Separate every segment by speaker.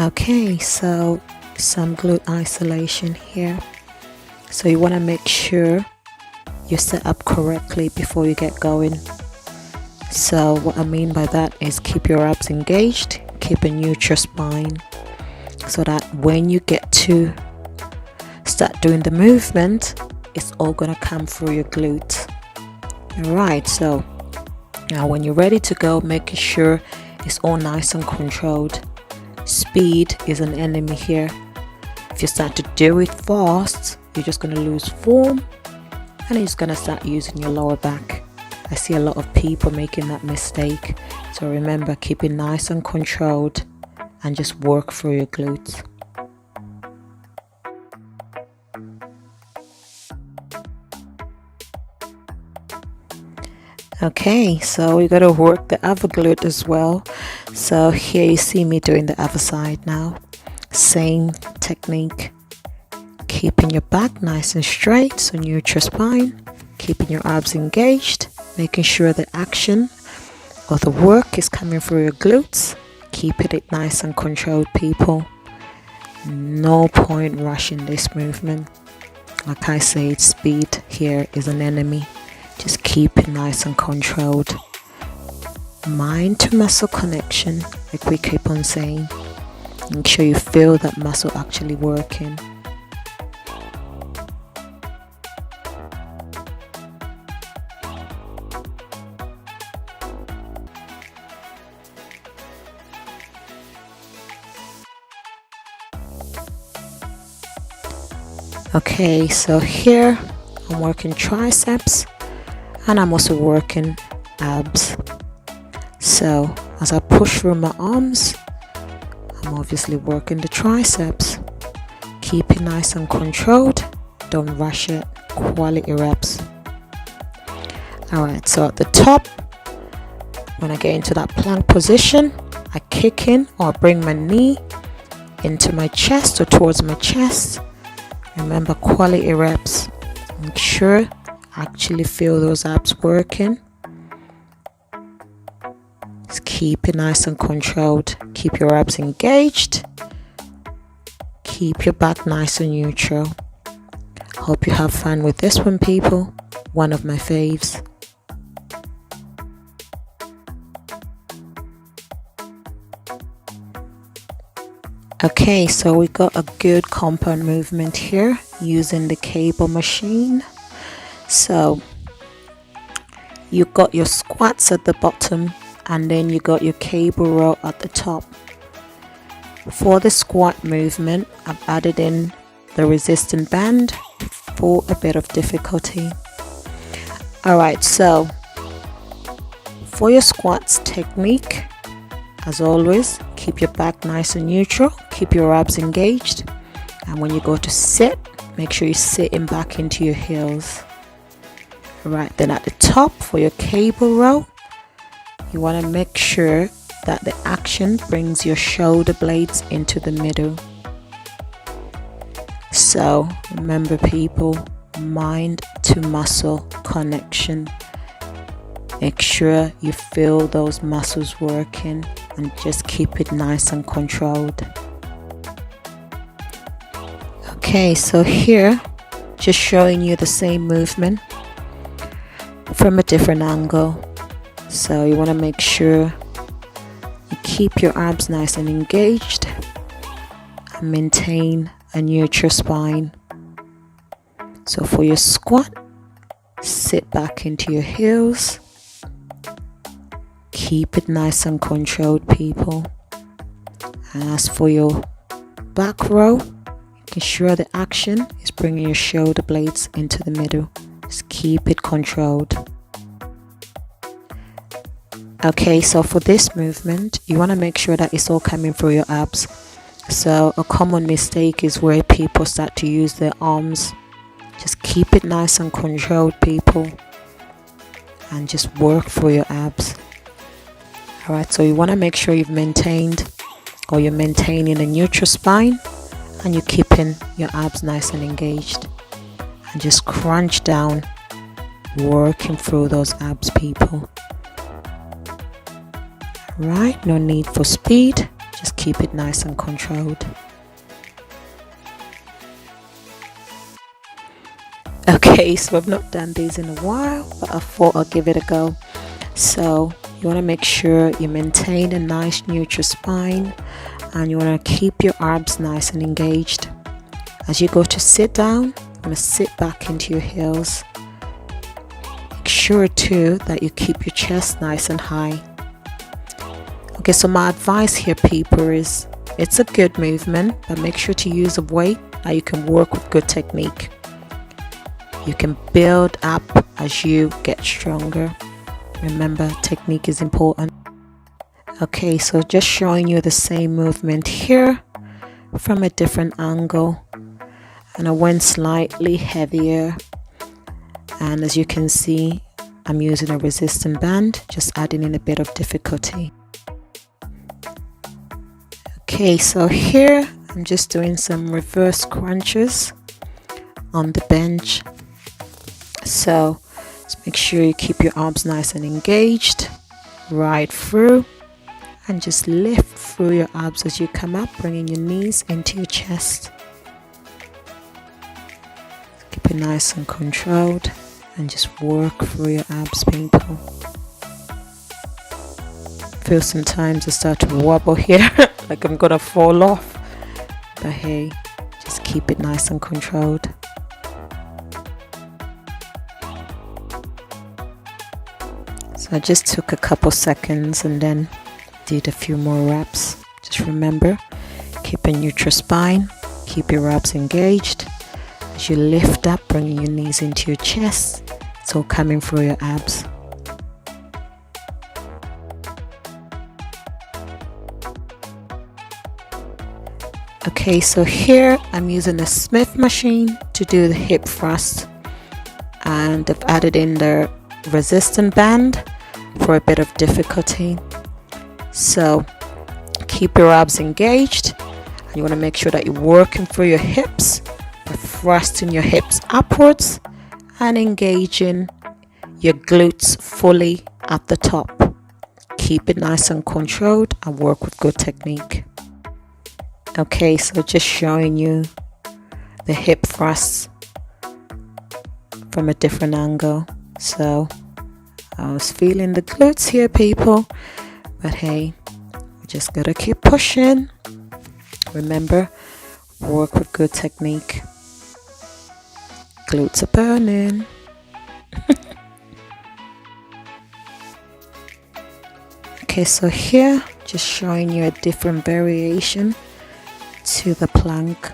Speaker 1: Okay, so some glute isolation here. So you want to make sure you're set up correctly before you get going. So what I mean by that is keep your abs engaged, keep a neutral spine, so that when you get to start doing the movement, it's all gonna come through your glutes. Alright, so now when you're ready to go, making sure it's all nice and controlled. Speed is an enemy here. If you start to do it fast, you're just gonna lose form and you're just gonna start using your lower back. I see a lot of people making that mistake. So remember, keep it nice and controlled and just work through your glutes. Okay, so we got to work the other glute as well. So here you see me doing the other side now. Same technique. Keeping your back nice and straight, so neutral spine. Keeping your abs engaged. Making sure the action or the work is coming through your glutes. Keeping it nice and controlled, people. No point rushing this movement. Like I said, speed here is an enemy. Just keep it nice and controlled. Mind to muscle connection, like we keep on saying. Make sure you feel that muscle actually working. Okay, so here I'm working triceps and I'm also working abs. So as I push through my arms, I'm obviously working the triceps. Keep it nice and controlled. Don't rush it. Quality reps. Alright, so at the top, when I get into that plank position, I kick in or bring my knee into my chest or towards my chest. Remember, quality reps. Make sure actually feel those abs working. Just keep it nice and controlled. Keep your abs engaged. Keep your back nice and neutral. Hope you have fun with this one, people. One of my faves. Okay, so we got a good compound movement here using the cable machine. So you got your squats at the bottom and then you got your cable row at the top. For the squat movement, I've added in the resistant band for a bit of difficulty. Alright, so for your squats technique, as always, keep your back nice and neutral, keep your abs engaged, and when you go to sit, make sure you're sitting back into your heels. Right, then at the top for your cable row, you want to make sure that the action brings your shoulder blades into the middle. So remember, people, mind to muscle connection. Make sure you feel those muscles working and just keep it nice and controlled. Okay, so here, just showing you the same movement from a different angle. So you want to make sure you keep your abs nice and engaged and maintain a neutral spine. So for your squat, sit back into your heels. Keep it nice and controlled, people. And as for your back row, making sure the action is bringing your shoulder blades into the middle. Just keep it controlled. Okay, so for this movement, you want to make sure that it's all coming through your abs. So a common mistake is where people start to use their arms. Just keep it nice and controlled, people, and just work for your abs. Alright, so you want to make sure you're maintaining a neutral spine and you're keeping your abs nice and engaged. And just crunch down, working through those abs, people. Right, no need for speed. Just keep it nice and controlled. Okay, so I've not done these in a while, but I thought I'll give it a go. So you want to make sure you maintain a nice neutral spine, and you want to keep your arms nice and engaged. As you go to sit down, you want to sit back into your heels. Make sure too that you keep your chest nice and high. Okay, so my advice here, people, is it's a good movement, but make sure to use a weight that you can work with good technique. You can build up as you get stronger. Remember, technique is important. Okay, so just showing you the same movement here from a different angle, and I went slightly heavier, and as you can see, I'm using a resistance band, just adding in a bit of difficulty. Okay, so here I'm just doing some reverse crunches on the bench. So just make sure you keep your arms nice and engaged right through, and just lift through your abs as you come up, bringing your knees into your chest. Keep it nice and controlled, and just work through your abs, people. Feel sometimes I start to wobble here like I'm gonna fall off, but hey, just keep it nice and controlled. So I just took a couple seconds and then did a few more reps. Just remember, keep a neutral spine, keep your abs engaged. As you lift up, bringing your knees into your chest, it's all coming through your abs. Okay, so here I'm using the Smith machine to do the hip thrust, and I've added in the resistance band for a bit of difficulty. So keep your abs engaged, and you want to make sure that you're working through your hips by thrusting your hips upwards and engaging your glutes fully at the top. Keep it nice and controlled and work with good technique. Okay, so just showing you the hip thrusts from a different angle. So I was feeling the glutes here, people, but hey, we just gotta keep pushing. Remember, work with good technique. Glutes are burning. Okay, so here just showing you a different variation to the plank.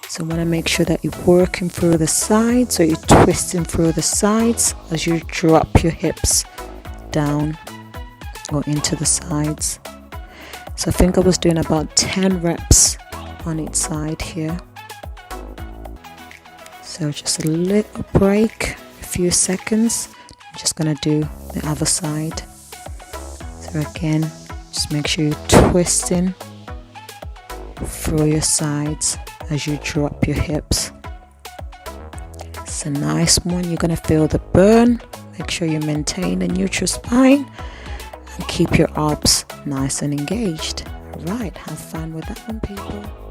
Speaker 1: So want to make sure that you're working through the sides, or you're twisting through the sides as you drop your hips down or into the sides. So I think I was doing about 10 reps on each side here. So just a little break, a few seconds. I'm just going to do the other side. So again, just make sure you're twisting through your sides as you drop your hips. It's a nice one. You're going to feel the burn. Make sure you maintain a neutral spine and keep your abs nice and engaged. All right, have fun with that one, people.